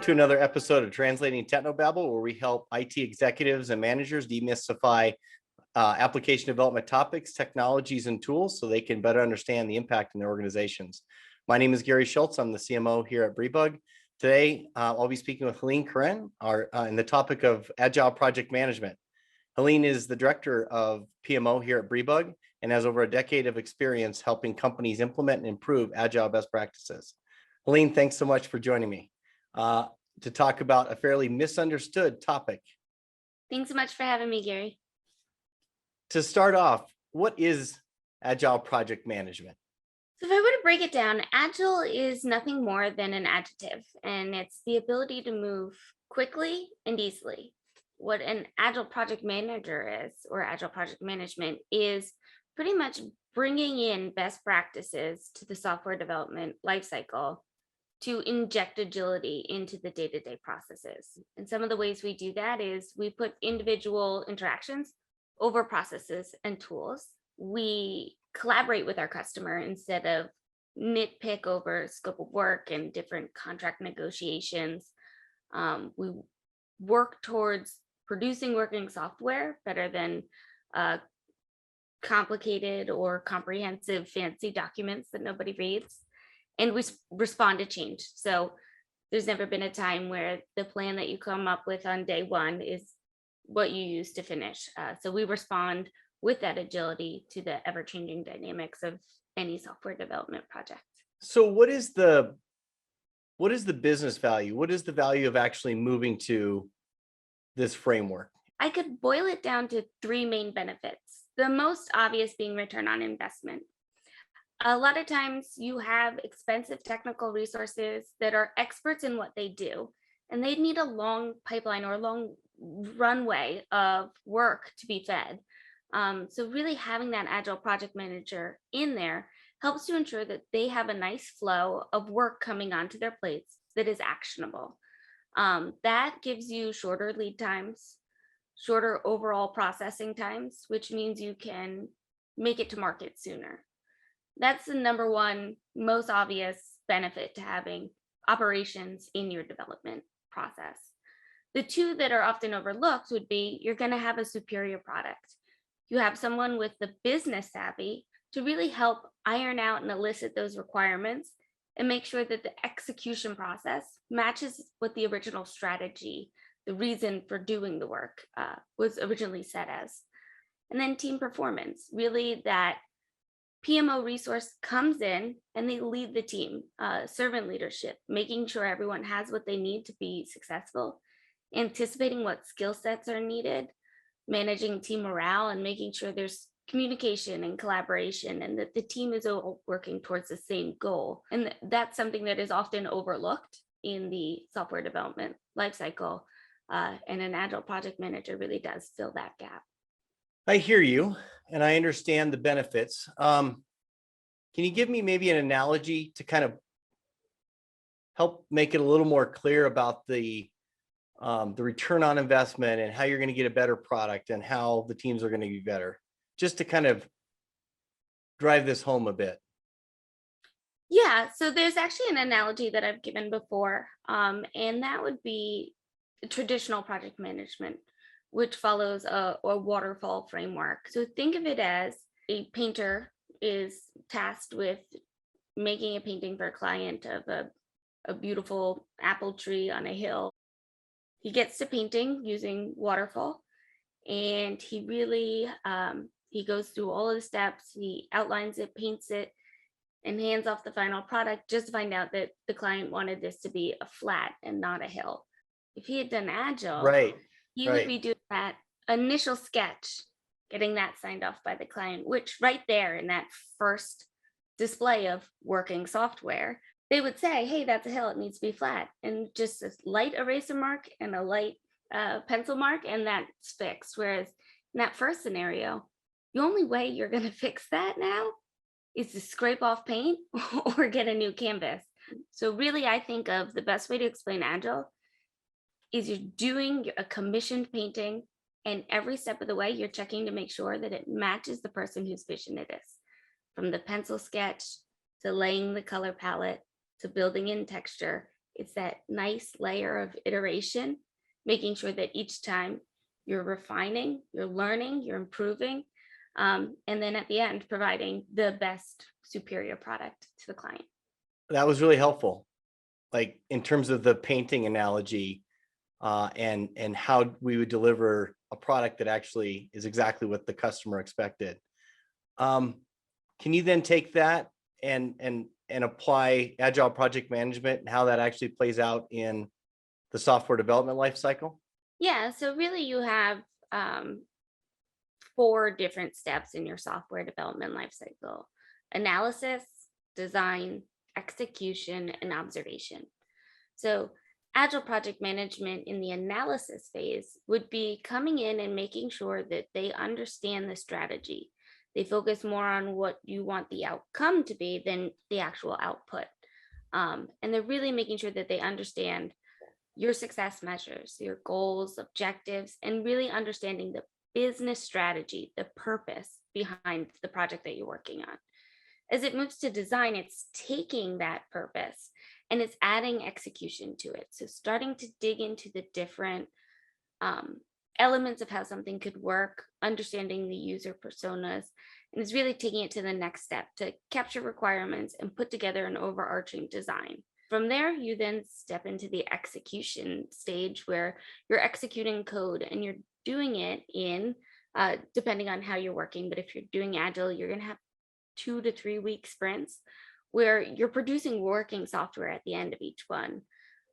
to another episode of Translating Technobabble, where we help IT executives and managers demystify application development topics, technologies, and tools so they can better understand the impact in their organizations. My name is Gary Schultz. I'm the CMO here at Briebug. Today, I'll be speaking with Helene Curran in the topic of Agile Project Management. Helene is the director of PMO here at Briebug and has over a decade of experience helping companies implement and improve Agile best practices. Helene, thanks so much for joining me to talk about a fairly misunderstood topic. Thanks so much for having me, Gary. To start off, what is Agile Project Management? So if I were to break it down, Agile is nothing more than an adjective, and it's the ability to move quickly and easily. What an Agile Project Manager is, or Agile Project Management, is pretty much bringing in best practices to the software development lifecycle to inject agility into the day-to-day processes. And some of the ways we do that is we put individual interactions over processes and tools. We collaborate with our customer instead of nitpick over scope of work and different contract negotiations. We work towards producing working software better than complicated or comprehensive fancy documents that nobody reads. And we respond to change. So there's never been a time where the plan that you come up with on day one is what you use to finish. So we respond with that agility to the ever-changing dynamics of any software development project. So what is the business value? What is the value of actually moving to this framework? I could boil it down to three main benefits. The most obvious being return on investment. A lot of times you have expensive technical resources that are experts in what they do, and they need a long pipeline or a long runway of work to be fed. So really having that Agile project manager in there helps to ensure that they have a nice flow of work coming onto their plates that is actionable. That gives you shorter lead times, shorter overall processing times, which means you can make it to market sooner. That's the number one most obvious benefit to having operations in your development process. The two that are often overlooked would be you're going to have a superior product. You have someone with the business savvy to really help iron out and elicit those requirements and make sure that the execution process matches what the original strategy, the reason for doing the work was originally set as. And then team performance, really that PMO resource comes in and they lead the team, servant leadership, making sure everyone has what they need to be successful, anticipating what skill sets are needed, managing team morale, and making sure there's communication and collaboration and that the team is all working towards the same goal. And that's something that is often overlooked in the software development lifecycle. And an Agile project manager really does fill that gap. I hear you, and I understand the benefits. Can you give me maybe an analogy to kind of help make it a little more clear about the return on investment and how you're going to get a better product and how the teams are going to be better, just to kind of drive this home a bit? Yeah, so there's actually an analogy that I've given before, and that would be traditional project management, which follows a waterfall framework. So think of it as a painter is tasked with making a painting for a client of a beautiful apple tree on a hill. He gets to painting using waterfall, and he really, he goes through all of the steps, he outlines it, paints it, and hands off the final product just to find out that the client wanted this to be a flat and not a hill. If he had done Agile, he would be doing that initial sketch, getting that signed off by the client, which right there in that first display of working software, they would say, hey, that's a hill, it needs to be flat. And just a light eraser mark and a light pencil mark, and that's fixed. Whereas in that first scenario, the only way you're going to fix that now is to scrape off paint or get a new canvas. So really, I think of the best way to explain Agile is you're doing a commissioned painting, and every step of the way, you're checking to make sure that it matches the person whose vision it is. From the pencil sketch to laying the color palette to building in texture, It's that nice layer of iteration, making sure that each time you're refining, you're learning, you're improving, and then at the end, providing the best superior product to the client. That was really helpful. Like in terms of the painting analogy, and how we would deliver a product that actually is exactly what the customer expected. Can you then take that and apply Agile Project Management and how that actually plays out in the software development lifecycle? Yeah, so really you have 4 different steps in your software development lifecycle: analysis, design, execution, and observation. So Agile project management in the analysis phase would be coming in and making sure that they understand the strategy. They focus more on what you want the outcome to be than the actual output. And they're really making sure that they understand your success measures, your goals, objectives, and really understanding the business strategy, the purpose behind the project that you're working on. As it moves to design, it's taking that purpose and it's adding execution to it. So starting to dig into the different elements of how something could work, understanding the user personas, and it's really taking it to the next step to capture requirements and put together an overarching design. From there, you then step into the execution stage where you're executing code and you're doing it in, depending on how you're working, but if you're doing Agile, you're going to have 2 to 3 week sprints where you're producing working software at the end of each one.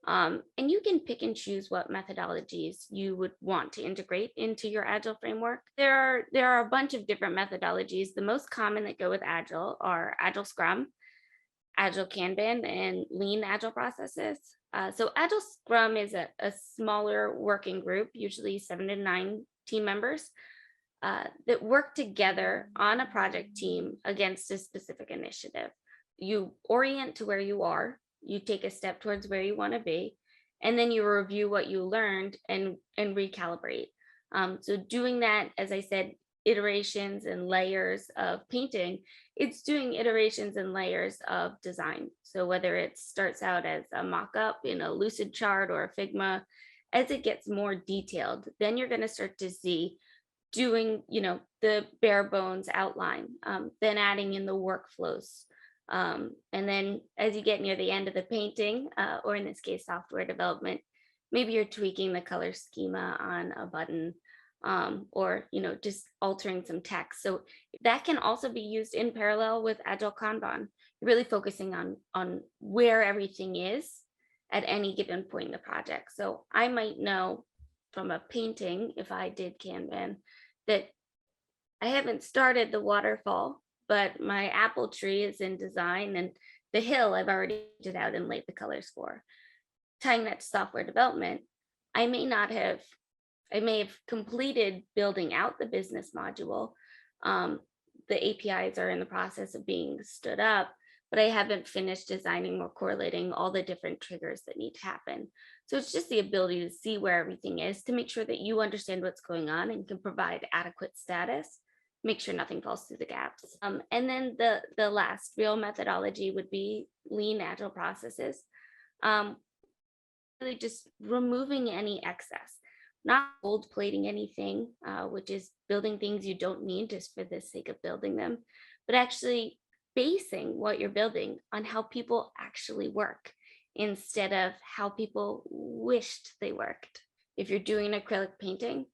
And you can pick and choose what methodologies you would want to integrate into your Agile framework. There are a bunch of different methodologies. The most common that go with Agile are Agile Scrum, Agile Kanban, and Lean Agile processes. So Agile Scrum is a smaller working group, usually 7 to 9 team members, that work together on a project team against a specific initiative. You orient to where you are, you take a step towards where you want to be, and then you review what you learned and recalibrate. So doing that, as I said, iterations and layers of painting, it's doing iterations and layers of design. So whether it starts out as a mock-up in a Lucid chart or a Figma, as it gets more detailed, then you're going to start to see doing, the bare bones outline, then adding in the workflows. And then as you get near the end of the painting, or in this case, software development, maybe you're tweaking the color schema on a button, or, just altering some text. So that can also be used in parallel with Agile Kanban. You're really focusing on where everything is at any given point in the project. So I might know from a painting, if I did Kanban, that I haven't started the waterfall, but my apple tree is in design and the hill I've already did out and laid the colors for. Tying that to software development, I may have completed building out the business module. The APIs are in the process of being stood up, but I haven't finished designing or correlating all the different triggers that need to happen. So it's just the ability to see where everything is to make sure that you understand what's going on and can provide adequate status, make sure nothing falls through the gaps. And then the last real methodology would be Lean Agile processes. Really just removing any excess, not gold plating anything, which is building things you don't need just for the sake of building them, but actually basing what you're building on how people actually work instead of how people wished they worked. If you're doing an acrylic painting,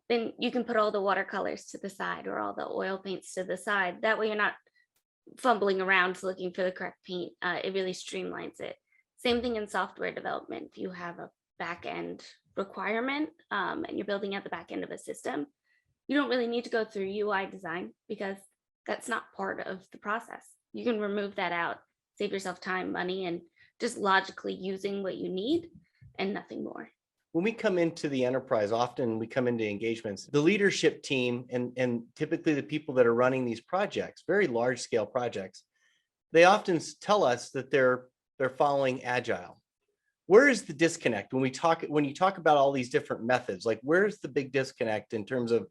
then you can put all the watercolors to the side or all the oil paints to the side. That way you're not fumbling around looking for the correct paint. It really streamlines it. Same thing in software development. If you have a back end requirement, and you're building out the back end of a system, you don't really need to go through UI design because that's not part of the process. You can remove that out, save yourself time, money, and just logically using what you need and nothing more. When we come into the enterprise, often we come into engagements, the leadership team and typically the people that are running these projects, very large scale projects, they often tell us that they're following Agile. Where is the disconnect when you talk about all these different methods? Like, where's the big disconnect in terms of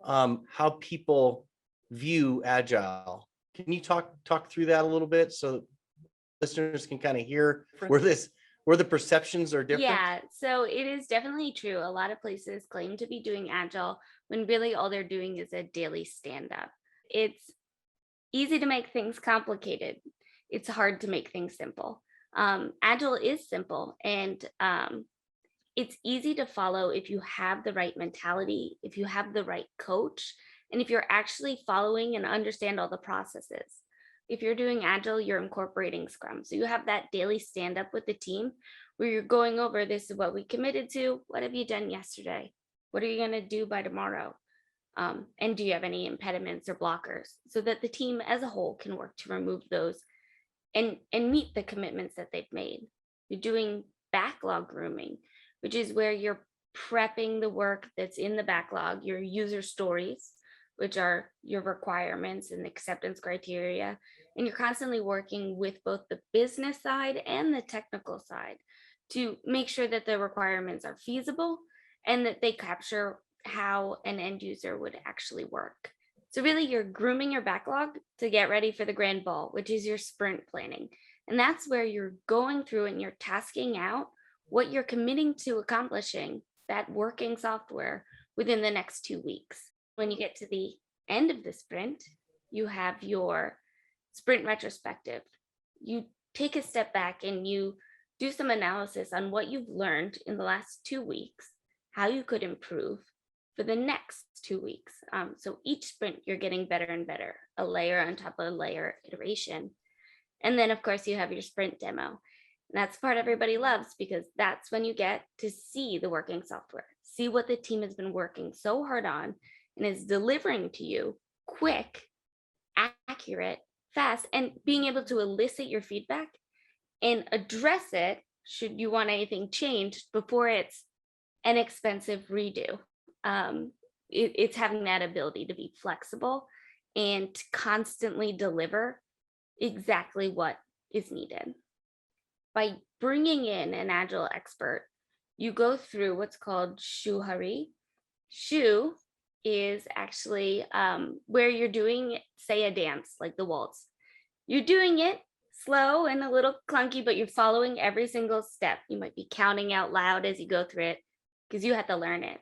how people view Agile? Can you talk through that a little bit so listeners can kind of hear where where the perceptions are different? Yeah, so it is definitely true. A lot of places claim to be doing agile when really all they're doing is a daily stand up. It's easy to make things complicated. It's hard to make things simple. Agile is simple, and it's easy to follow if you have the right mentality, if you have the right coach, and if you're actually following and understand all the processes. If you're doing Agile, you're incorporating Scrum. So you have that daily stand up with the team where you're going over, this is what we committed to. What have you done yesterday? What are you going to do by tomorrow? And do you have any impediments or blockers, so that the team as a whole can work to remove those and meet the commitments that they've made. You're doing backlog grooming, which is where you're prepping the work that's in the backlog, your user stories, which are your requirements and acceptance criteria. And you're constantly working with both the business side and the technical side to make sure that the requirements are feasible and that they capture how an end user would actually work. So really, you're grooming your backlog to get ready for the grand ball, which is your sprint planning. And that's where you're going through and you're tasking out what you're committing to accomplishing that working software within the next 2 weeks. When you get to the end of the sprint, you have your sprint retrospective. You take a step back and you do some analysis on what you've learned in the last 2 weeks, how you could improve for the next 2 weeks. So each sprint, you're getting better and better, a layer on top of a layer iteration. And then, of course, you have your sprint demo. And that's the part everybody loves, because that's when you get to see the working software, see what the team has been working so hard on and is delivering to you quick, accurate, fast, and being able to elicit your feedback and address it should you want anything changed before it's an expensive redo. It's having that ability to be flexible and to constantly deliver exactly what is needed. By bringing in an Agile expert, you go through what's called Shuhari. Shu is actually where you're doing, say, a dance like the waltz. You're doing it slow and a little clunky, but you're following every single step. You might be counting out loud as you go through it because you had to learn it.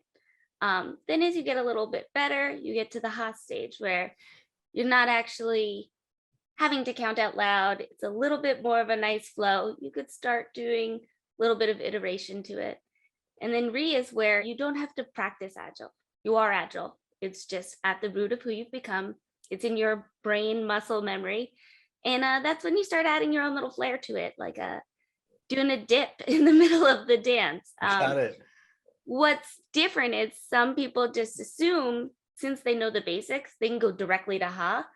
Then as you get a little bit better, you get to the Ha stage where you're not actually having to count out loud. It's a little bit more of a nice flow. You could start doing a little bit of iteration to it. And then Re is where you don't have to practice Agile. You are Agile. It's just at the root of who you've become. It's in your brain muscle memory. And that's when you start adding your own little flair to it, like doing a dip in the middle of the dance. Got it. What's different is some people just assume, since they know the basics, they can go directly to Ha,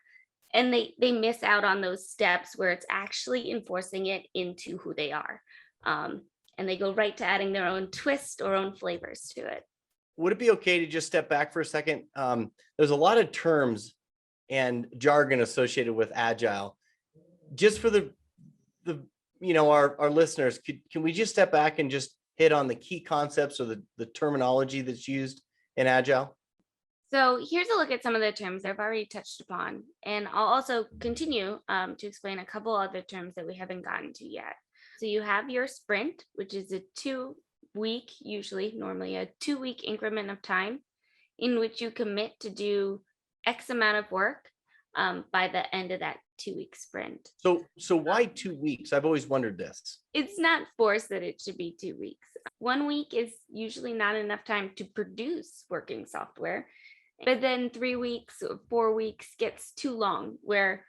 and they miss out on those steps where it's actually enforcing it into who they are. And they go right to adding their own twist or own flavors to it. Would it be okay to just step back for a second? There's a lot of terms and jargon associated with Agile. Just for the our listeners, can we just step back and just hit on the key concepts or the terminology that's used in Agile? So here's a look at some of the terms I've already touched upon, and I'll also continue to explain a couple other terms that we haven't gotten to yet. So you have your sprint, which is a 2-week, normally a 2-week increment of time in which you commit to do X amount of work by the end of that 2-week sprint. So why 2 weeks? I've always wondered this. It's not forced that it should be 2 weeks. 1 week is usually not enough time to produce working software. But then 3 weeks or 4 weeks gets too long, where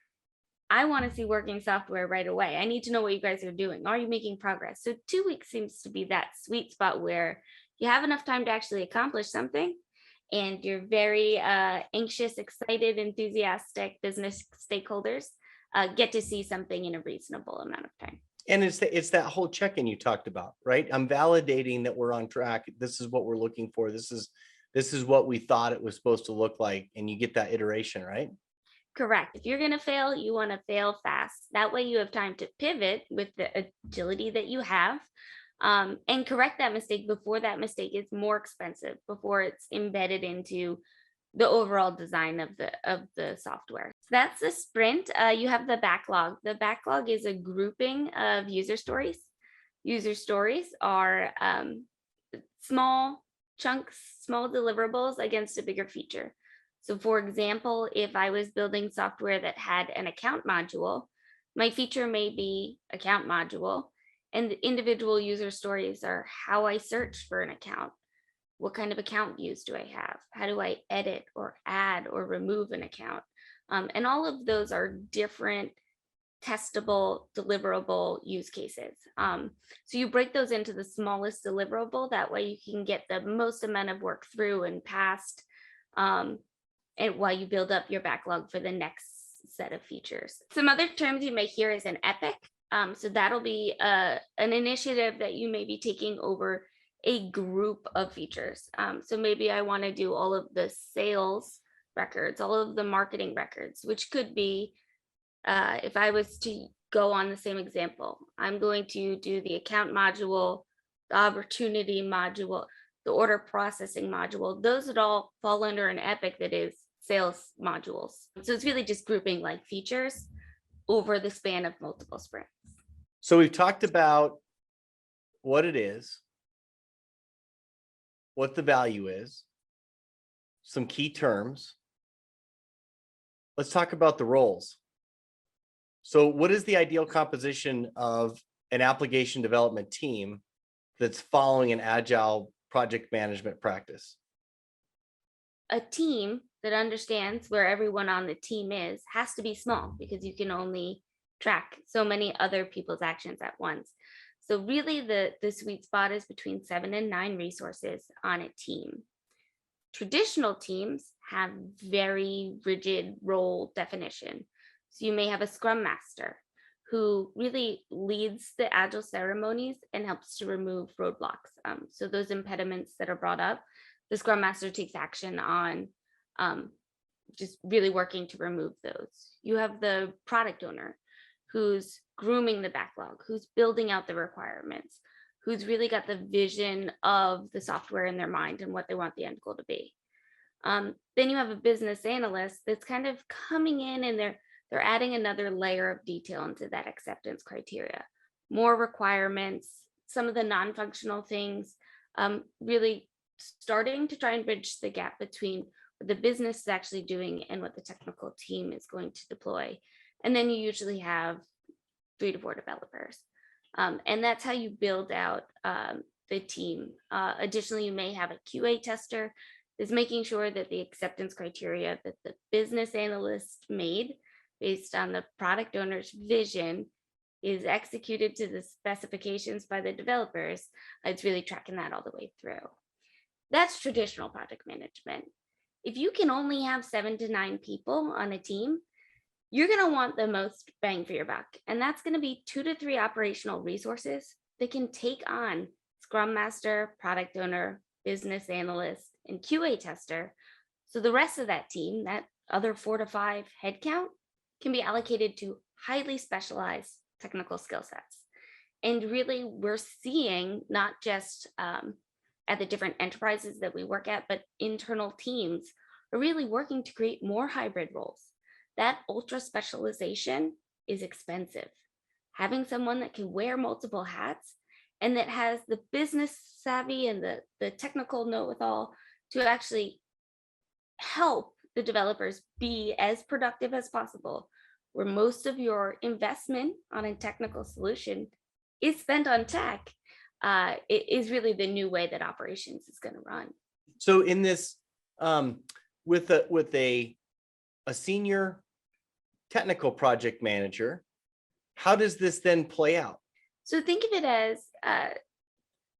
I want to see working software right away. I need to know what you guys are doing. Are you making progress? So 2 weeks seems to be that sweet spot where you have enough time to actually accomplish something, and you're very anxious, excited, enthusiastic business stakeholders get to see something in a reasonable amount of time. And it's that whole check-in you talked about, right? I'm validating that we're on track. This is what we're looking for. This is what we thought it was supposed to look like. And you get that iteration, right? Correct. If you're going to fail, you want to fail fast. That way you have time to pivot with the agility that you have and correct that mistake before that mistake is more expensive, before it's embedded into the overall design of the software. So that's the sprint. You have the backlog. The backlog is a grouping of user stories. User stories are small chunks, small deliverables against a bigger feature. So for example, if I was building software that had an account module, my feature may be account module, and the individual user stories are how I search for an account. What kind of account views do I have? How do I edit or add or remove an account? And all of those are different testable, deliverable use cases. So you break those into the smallest deliverable. That way you can get the most amount of work through and past, and while you build up your backlog for the next set of features. Some other terms you may hear is an epic. So that'll be an initiative that you may be taking over a group of features. So maybe I want to do all of the sales records, all of the marketing records, which could be, if I was to go on the same example, I'm going to do the account module, the opportunity module, the order processing module. Those would all fall under an epic that is sales modules. So it's really just grouping like features over the span of multiple sprints. So we've talked about what it is, what the value is, some key terms. Let's talk about the roles. So what is the ideal composition of an application development team that's following an agile project management practice? A team that understands where everyone on the team is has to be small, because you can only track so many other people's actions at once. So really the sweet spot is between 7 and 9 resources on a team. Traditional teams have very rigid role definition. So you may have a scrum master who really leads the agile ceremonies and helps to remove roadblocks. So those impediments that are brought up, the scrum master takes action on just really working to remove those. You have the product owner who's grooming the backlog, who's building out the requirements, who's really got the vision of the software in their mind and what they want the end goal to be. Then you have a business analyst that's kind of coming in and they're adding another layer of detail into that acceptance criteria, more requirements, some of the non-functional things, really starting to try and bridge the gap between what the business is actually doing and what the technical team is going to deploy. And then you usually have 3 to 4 developers. And that's how you build out the team. Additionally, you may have a QA tester is making sure that the acceptance criteria that the business analyst made based on the product owner's vision is executed to the specifications by the developers. It's really tracking that all the way through. That's traditional project management. If you can only have 7 to 9 people on a team, you're going to want the most bang for your buck. And that's going to be 2 to 3 operational resources that can take on Scrum Master, product owner, business analyst, and QA tester. So the rest of that team, that other 4 to 5 headcount, can be allocated to highly specialized technical skill sets. And really, we're seeing not just at the different enterprises that we work at, but internal teams are really working to create more hybrid roles. That ultra specialization is expensive. Having someone that can wear multiple hats and that has the business savvy and the technical know-it-all to actually help the developers be as productive as possible, where most of your investment on a technical solution is spent on tech, it is really the new way that operations is going to run. So in this, with a senior technical project manager, how does this then play out? So think of it as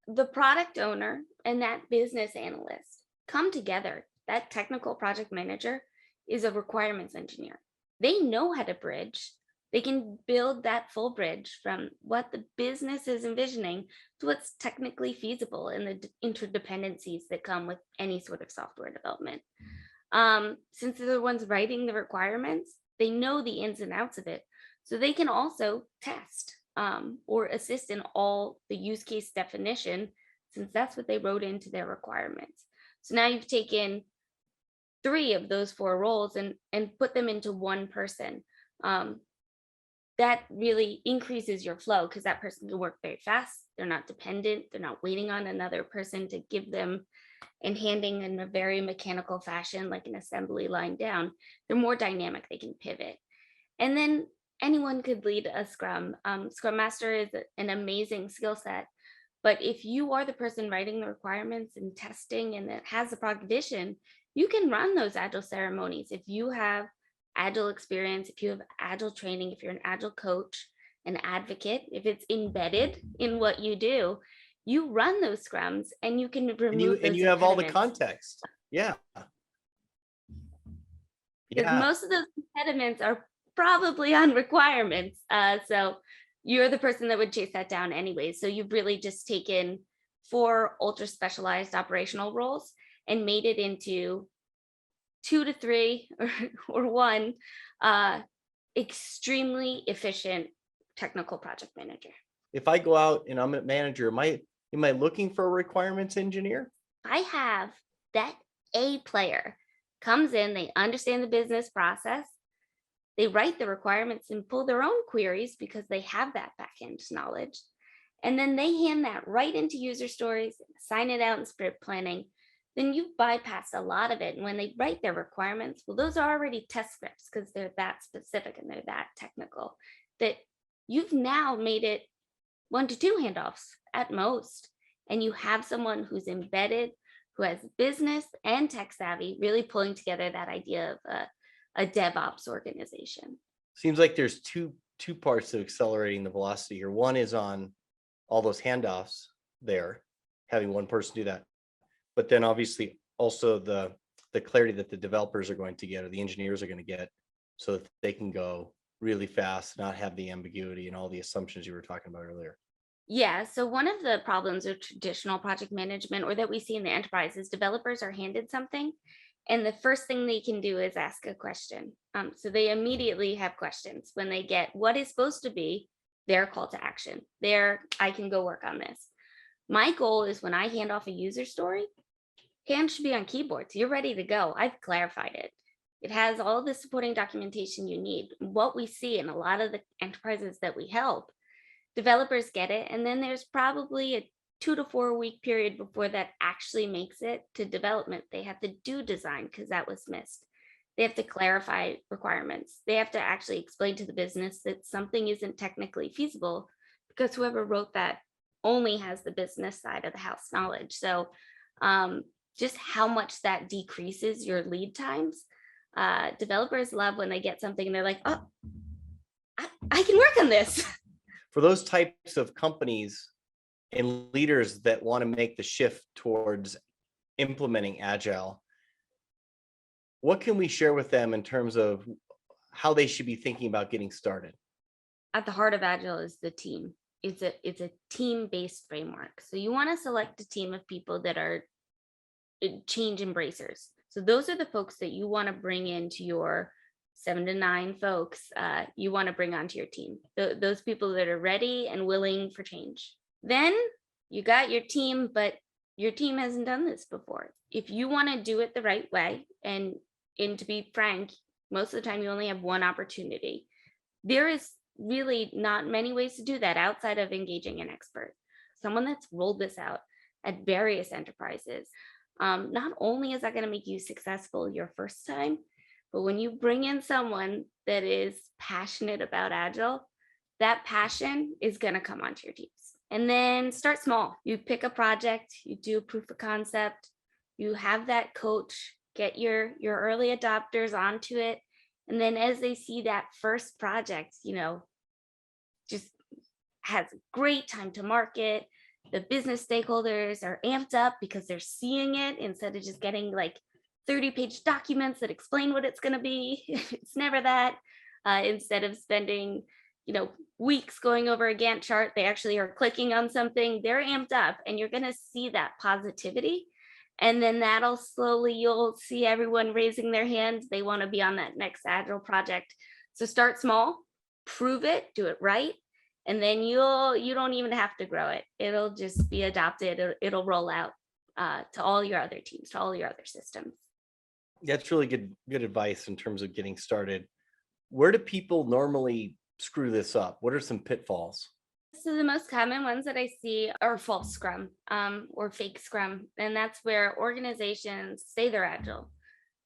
the product owner and that business analyst come together. That technical project manager is a requirements engineer. They know how to bridge. They can build that full bridge from what the business is envisioning to what's technically feasible and the interdependencies that come with any sort of software development. Since they're the ones writing the requirements, they know the ins and outs of it. So they can also test or assist in all the use case definition, since that's what they wrote into their requirements. So now you've taken 3 of those 4 roles and put them into one person. That really increases your flow because that person can work very fast. They're not dependent. They're not waiting on another person to give them and handing in a very mechanical fashion, like an assembly line down. They're more dynamic. They can pivot. And then anyone could lead a Scrum. Scrum Master is an amazing skill set. But if you are the person writing the requirements and testing and that has the product vision, you can run those Agile ceremonies. If you have Agile experience, if you have Agile training, if you're an Agile coach, an advocate, if it's embedded in what you do, you run those scrums and you can remove and those you have all the impediments. context. Yeah. Because Yeah. most of those impediments are probably on requirements. So you're the person that would chase that down anyway. So you've really just taken 4 ultra specialized operational roles and made it into 2 to 3 or 1 extremely efficient technical project manager. If I go out and I'm a manager, am I looking for a requirements engineer? I have that A player comes in, they understand the business process, they write the requirements and pull their own queries because they have that backend knowledge. And then they hand that right into user stories, sign it out in sprint planning. Then you've bypassed a lot of it. And when they write their requirements, well, those are already test scripts because they're that specific and they're that technical that you've now made it 1 to 2 handoffs at most. And you have someone who's embedded, who has business and tech savvy, really pulling together that idea of a DevOps organization. Seems like there's two parts to accelerating the velocity here. One is on all those handoffs there, having one person do that. But then obviously also the clarity that the developers are going to get or the engineers are going to get so that they can go really fast, not have the ambiguity and all the assumptions you were talking about earlier. Yeah, so one of the problems of traditional project management or that we see in the enterprise is developers are handed something and the first thing they can do is ask a question. So they immediately have questions when they get what is supposed to be their call to action. I can go work on this. My goal is when I hand off a user story, hands should be on keyboards. You're ready to go. I've clarified it. It has all the supporting documentation you need. What we see in a lot of the enterprises that we help, developers get it, and then there's probably a 2 to 4 week period before that actually makes it to development. They have to do design because that was missed. They have to clarify requirements. They have to actually explain to the business that something isn't technically feasible because whoever wrote that only has the business side of the house knowledge. So just how much that decreases your lead times. Developers love when they get something and they're like, oh, I can work on this. For those types of companies and leaders that want to make the shift towards implementing Agile, what can we share with them in terms of how they should be thinking about getting started? At the heart of Agile is the team. It's a team-based framework. So you want to select a team of people that are change embracers. So those are the folks that you want to bring into your 7 to 9 folks you want to bring onto your team. Those people that are ready and willing for change. Then you got your team, but your team hasn't done this before. If you want to do it the right way, and to be frank, most of the time you only have one opportunity. There is really not many ways to do that outside of engaging an expert, someone that's rolled this out at various enterprises. Not only is that going to make you successful your first time, but when you bring in someone that is passionate about Agile, that passion is going to come onto your teams. And then start small. You pick a project, you do a proof of concept, you have that coach, get your early adopters onto it. And then as they see that first project, just has great time to market, the business stakeholders are amped up because they're seeing it instead of just getting like 30-page documents that explain what it's going to be. It's never that. Instead of spending, weeks going over a Gantt chart, they actually are clicking on something. They're amped up, and you're going to see that positivity. And then you'll see everyone raising their hands. They want to be on that next Agile project. So start small, prove it, do it right. And then you don't even have to grow it. It'll just be adopted. It'll roll out to all your other teams, to all your other systems. That's really good advice in terms of getting started. Where do people normally screw this up? What are some pitfalls? So the most common ones that I see are false scrum, or fake scrum. And that's where organizations say they're agile.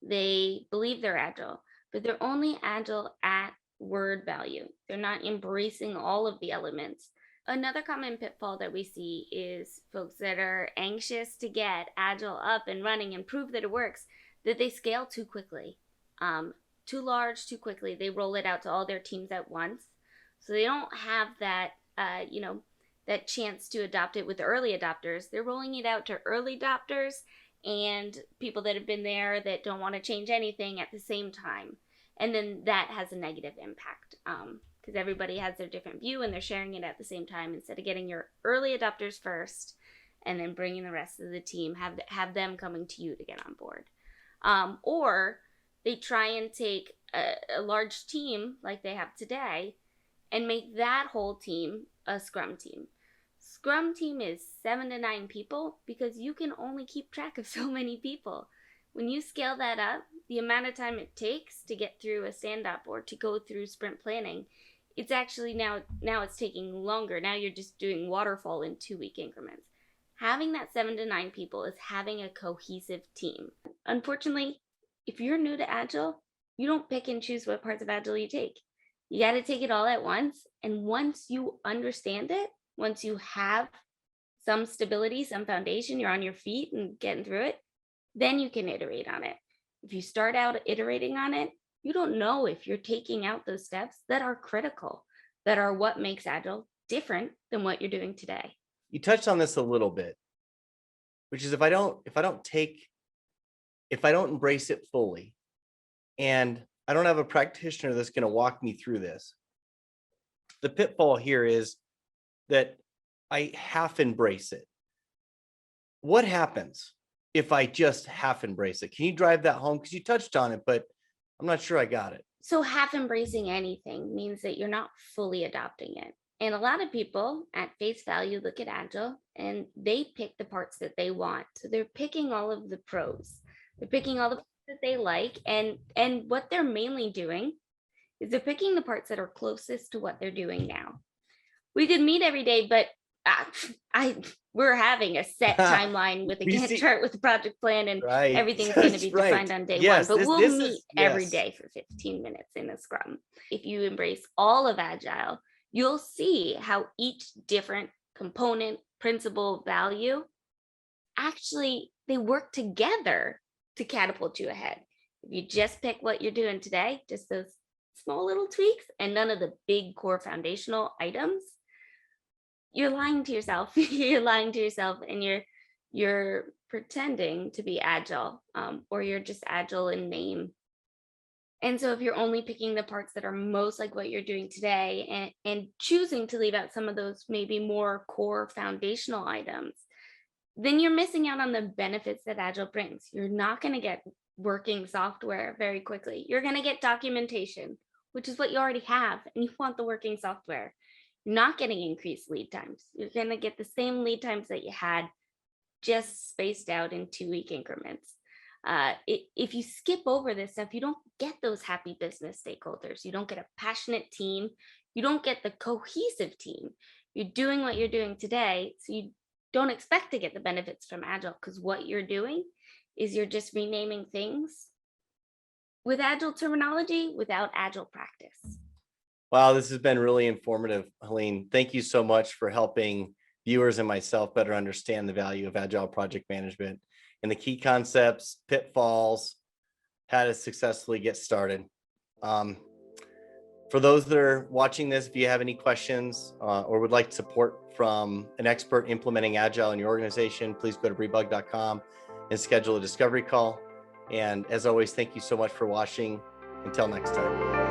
They believe they're agile, but they're only agile at word value. They're not embracing all of the elements. Another common pitfall that we see is folks that are anxious to get agile up and running and prove that it works, that they scale too quickly, too large, too quickly. They roll it out to all their teams at once. So they don't have that, that chance to adopt it with the early adopters. They're rolling it out to early adopters and people that have been there that don't want to change anything at the same time. And then that has a negative impact, because everybody has their different view and they're sharing it at the same time instead of getting your early adopters first and then bringing the rest of the team, have them coming to you to get on board. Or they try and take a large team like they have today and make that whole team a Scrum team. Scrum team is 7 to 9 people because you can only keep track of so many people. When you scale that up, the amount of time it takes to get through a stand-up or to go through sprint planning, it's actually now it's taking longer. Now you're just doing waterfall in 2-week increments. Having that 7 to 9 people is having a cohesive team. Unfortunately, if you're new to Agile, you don't pick and choose what parts of Agile you take. You got to take it all at once. And once you understand it, once you have some stability, some foundation, you're on your feet and getting through it, then you can iterate on it. If you start out iterating on it, you don't know if you're taking out those steps that are critical, that are what makes Agile different than what you're doing today. You touched on this a little bit, which is if I don't embrace it fully, and I don't have a practitioner that's going to walk me through this, the pitfall here is that I half embrace it. What happens if I just half embrace it? Can you drive that home? Because you touched on it, but I'm not sure I got it. So half embracing anything means that you're not fully adopting it. And a lot of people at face value look at Agile and they pick the parts that they want. So they're picking all of the pros. They're picking all the parts that they like. And what they're mainly doing is they're picking the parts that are closest to what they're doing now. We could meet every day, but we're having a set timeline with a Gantt chart with a project plan, and everything's going to be defined on day one. But we'll meet every day for 15 minutes in a Scrum. If you embrace all of Agile, you'll see how each different component, principle, value, actually they work together to catapult you ahead. If you just pick what you're doing today, just those small little tweaks and none of the big core foundational items, you're lying to yourself. You're lying to yourself, and you're pretending to be agile, or you're just agile in name. And so if you're only picking the parts that are most like what you're doing today and choosing to leave out some of those maybe more core foundational items, then you're missing out on the benefits that Agile brings. You're not going to get working software very quickly. You're going to get documentation, which is what you already have, and you want the working software. You're not getting increased lead times. You're going to get the same lead times that you had, just spaced out in 2-week increments. If you skip over this stuff, you don't get those happy business stakeholders. You don't get a passionate team. You don't get the cohesive team. You're doing what you're doing today, so you don't expect to get the benefits from Agile, because what you're doing is you're just renaming things with Agile terminology without Agile practice. Wow, this has been really informative, Helene. Thank you so much for helping viewers and myself better understand the value of Agile project management and the key concepts, pitfalls, how to successfully get started. For those that are watching this, if you have any questions or would like support from an expert implementing Agile in your organization, please go to briebug.com and schedule a discovery call. And as always, thank you so much for watching. Until next time.